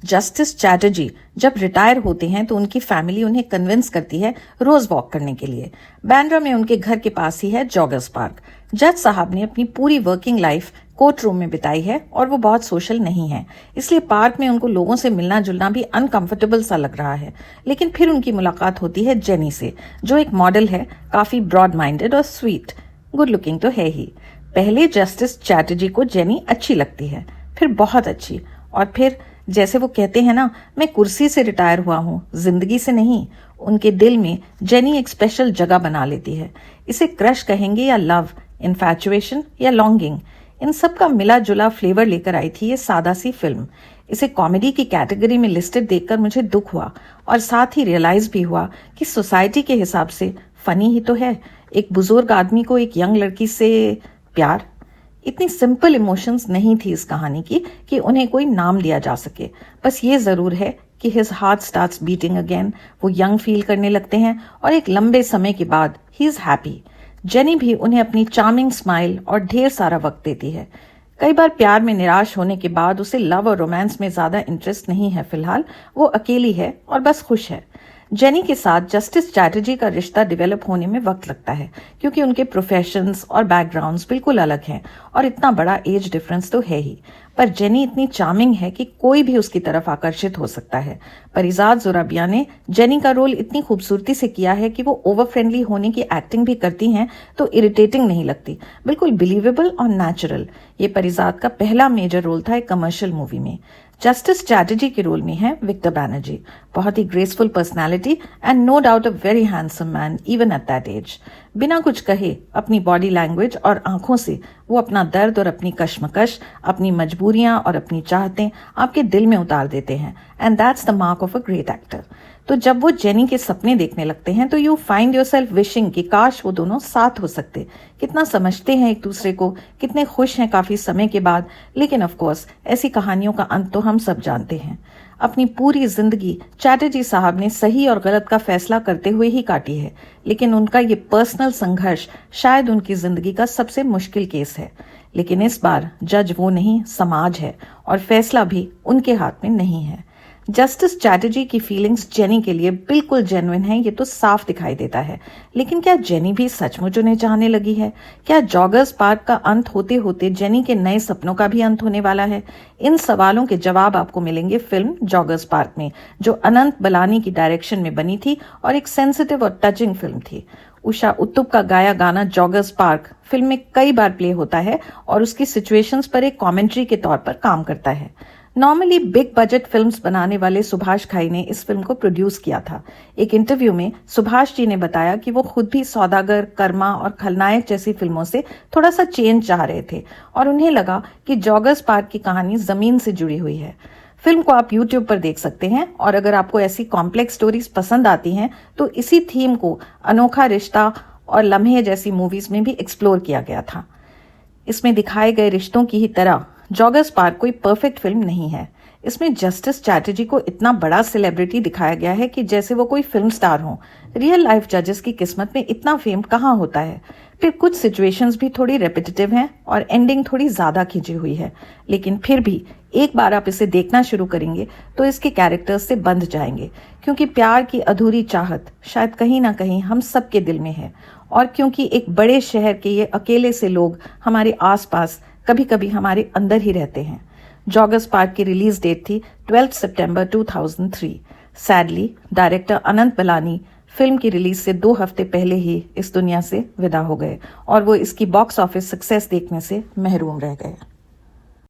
Justice Chatterjee जब retire होते हैं तो उनकी फैमिली उन्हें कन्विंस करती है रोज वॉक करने के लिए। बैंड्रा में उनके घर के पास ही है जॉगर्स पार्क। जज साहब ने अपनी पूरी वर्किंग लाइफ कोर्ट रूम में बिताई है और वो बहुत सोशल नहीं है, इसलिए पार्क में उनको लोगों से मिलना जुलना भी अनकंफर्टेबल सा लग रहा है। लेकिन फिर उनकी मुलाकात होती है जेनी से, जो एक मॉडल है, काफी ब्रॉड माइंडेड और स्वीट। गुड लुकिंग तो है ही। पहले जस्टिस चैटर्जी को जेनी अच्छी लगती है, फिर बहुत अच्छी, और फिर जैसे वो कहते हैं ना, मैं कुर्सी से रिटायर हुआ हूँ, जिंदगी से नहीं। उनके दिल में जेनी एक स्पेशल जगह बना लेती है। इसे क्रश कहेंगे या लव, इन्फैचुएशन या लॉन्गिंग, इन सब का मिला जुला फ्लेवर लेकर आई थी ये सादा सी फिल्म। इसे कॉमेडी की कैटेगरी में लिस्टेड देखकर मुझे दुख हुआ और साथ ही रियलाइज भी हुआ कि सोसाइटी के हिसाब से फनी ही तो है। एक बुजुर्ग आदमी को एक यंग लड़की से प्यार। इतनी सिंपल इमोशंस नहीं थी इस कहानी की कि उन्हें कोई नाम दिया जा सके। बस ये जरूर है कि his heart starts beating again, वो यंग फील करने लगते हैं और एक लंबे समय के बाद ही इज हैप्पी। जेनी भी उन्हें अपनी चार्मिंग स्माइल और ढेर सारा वक्त देती है। कई बार प्यार में निराश होने के बाद उसे लव और रोमांस में ज्यादा इंटरेस्ट नहीं है। फिलहाल वो अकेली है और बस खुश है। जेनी के साथ जस्टिस चैटर्जी का रिश्ता डेवलप होने में वक्त लगता है, क्योंकि उनके प्रोफेशंस और बैकग्राउंड्स बिल्कुल अलग हैं और इतना बड़ा एज डिफरेंस तो है ही। पर जेनी इतनी चार्मिंग है कि कोई भी उसकी तरफ आकर्षित हो सकता है। परिजात जोराबिया ने जेनी का रोल इतनी खूबसूरती से किया है कि वो ओवर फ्रेंडली होने की एक्टिंग भी करती हैं तो इरिटेटिंग नहीं लगती, बिल्कुल बिलीवेबल और नेचुरल। ये परिजात का पहला मेजर रोल था एक कमर्शियल मूवी में। जस्टिस चैटर्जी के रोल में है विक्टर बैनर्जी। बहुत ही graceful personality and no doubt a very handsome man even at that age. बिना कुछ कहे अपनी बॉडी लैंग्वेज और आंखों से वो अपना दर्द और अपनी कश्मकश, अपनी मजबूरियां और अपनी चाहतें आपके दिल में उतार देते हैं, and that's the mark of a great actor. तो जब वो जेनी के सपने देखने लगते हैं तो यू फाइंड योरसेल्फ विशिंग कि काश वो दोनों साथ हो सकते। कितना समझते हैं एक दूसरे को, कितने खुश हैं काफी समय के बाद। लेकिन ऑफ कोर्स ऐसी कहानियों का अंत तो हम सब जानते हैं। अपनी पूरी जिंदगी चैटर्जी साहब ने सही और गलत का फैसला करते हुए ही काटी है, लेकिन उनका ये पर्सनल संघर्ष शायद उनकी जिंदगी का सबसे मुश्किल केस है। लेकिन इस बार जज वो नहीं, समाज है, और फैसला भी उनके हाथ में नहीं है। जस्टिस चैटर्जी की फीलिंग्स जेनी के लिए बिल्कुल जेन्युइन है, ये तो साफ दिखाई देता है। लेकिन क्या जेनी भी सचमुच उन्हें चाहने लगी है? क्या जॉगर्स पार्क का अंत होते होते जेनी के नए सपनों का भी अंत होने वाला है? इन सवालों के जवाब आपको मिलेंगे फिल्म जॉगर्स पार्क में, जो अनंत बलानी की डायरेक्शन में बनी थी और एक सेंसिटिव और टचिंग फिल्म थी। उषा उत्तुप का गाया गाना जॉगर्स पार्क फिल्म में कई बार प्ले होता है और उसकी सिचुएशंस पर एक कमेंट्री के तौर पर काम करता है। नॉर्मली बिग बजट फिल्म्स बनाने वाले सुभाष घई ने इस फिल्म को प्रोड्यूस किया था। एक इंटरव्यू में सुभाष जी ने बताया कि वो खुद भी सौदागर, कर्मा और खलनायक जैसी फिल्मों से थोड़ा सा चेंज चाह रहे थे और उन्हें लगा कि जॉगर्स पार्क की कहानी जमीन से जुड़ी हुई है। फिल्म को आप YouTube पर देख सकते हैं, और अगर आपको ऐसी कॉम्प्लेक्स स्टोरीज पसंद आती हैं तो इसी थीम को अनोखा रिश्ता और लम्हे जैसी मूवीज में भी एक्सप्लोर किया गया था। इसमें दिखाए गए रिश्तों की ही तरह जॉगर्स पार्क कोई परफेक्ट फिल्म नहीं है। इसमें जस्टिस चैटर्जी को इतना बड़ा सेलिब्रिटी दिखाया गया है कि जैसे वो कोई फिल्म स्टार हो। रियल लाइफ जजेस की किस्मत में इतना फेम कहाँ होता है। फिर कुछ सिचुएशंस भी थोड़ी रेपिटेटिव हैं और एंडिंग थोड़ी ज्यादा खिंची हुई है। लेकिन फिर भी एक बार आप इसे देखना शुरू करेंगे तो इसके कैरेक्टर्स से बंध जाएंगे, क्योंकि प्यार की अधूरी चाहत शायद कहीं ना कहीं हम सबके दिल में है, और क्योंकि एक बड़े शहर के ये अकेले से लोग हमारे आसपास कभी कभी हमारे अंदर ही रहते हैं। जॉगर्स पार्क की रिलीज डेट थी 12 सितंबर 2003। सैडली डायरेक्टर अनंत बलानी फिल्म की रिलीज से 2 हफ्ते पहले ही इस दुनिया से विदा हो गए और वो इसकी बॉक्स ऑफिस सक्सेस देखने से महरूम रह गए।